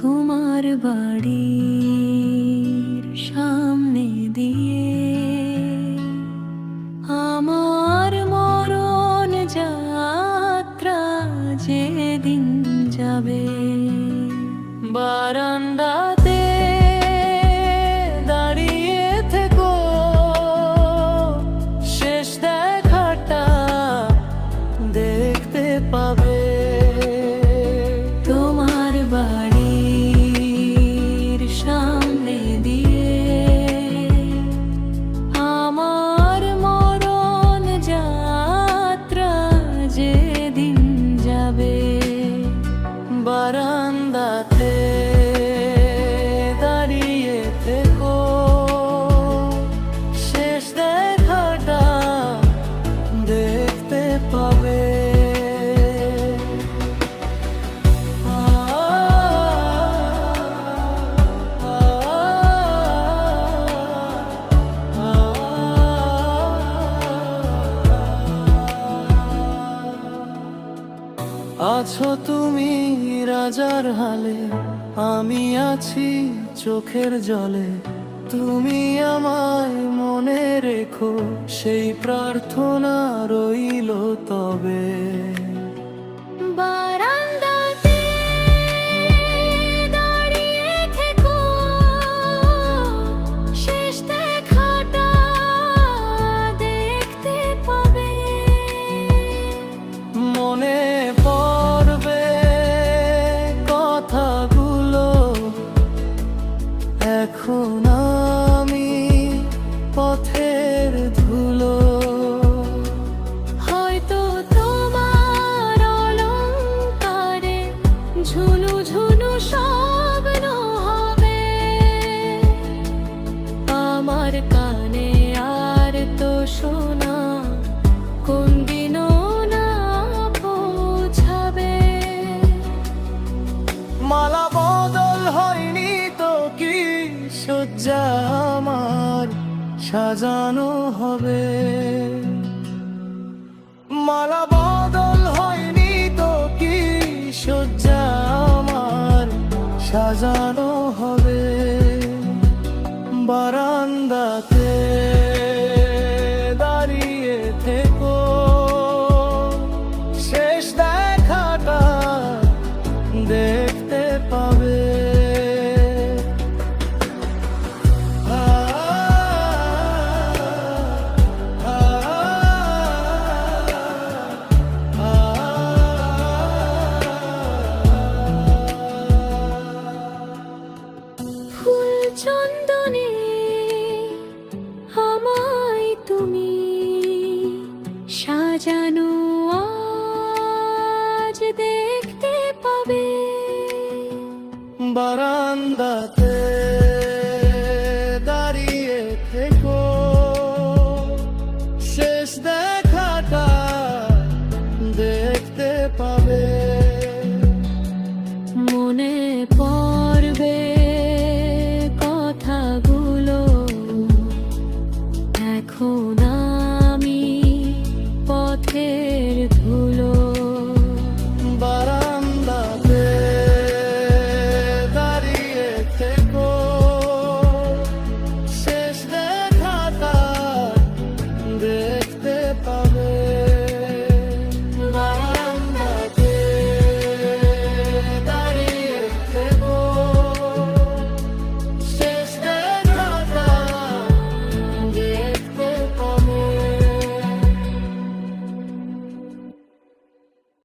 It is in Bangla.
তোমার বাড়ির সামনে দিয়ে আমার মরণ যাত্রা যেদিন যাবে, বারান্দাতে দাঁড়িয়ে থেকো, শেষ দেখাটা দেখতে পাবে। তোমার বাড়ির সামনে দিয়ে আমার মরণ যাত্রা যেদিন যাবে, বারান্দাতে দাঁড়িয়ে থেকো, শেষ দেখাটা দেখতে পাবে। আছো তুমি রাজার হালে, আমি আছি চোখের জলে। তুমি আমায় মনে রেখো, সেই প্রার্থনা রইল তবে। বারান্দাতে দাঁড়িয়ে থেকো, শেষ দেখাটা দেখতে পাবে। মনে পড়বে কথাগুলো, এখন আমি পথের ধুলো। হয়তো তোমার অলংকারে ঝুনু ঝুনু স্বপ্ন হবে, আমার কানে আর তো শোনা কোন দিনও না পৌঁছাবে। মালা বদল হয়নি তো কি, শয্যা আমার সাজানো হবে। মালা বদল হয়নি তো কি, শয্যা আমার সাজানো হবে। বারান্দাতে দাঁড়িয়ে থেকো, শেষ দেখাটা দেখতে পাবে। ফুল চন্দনে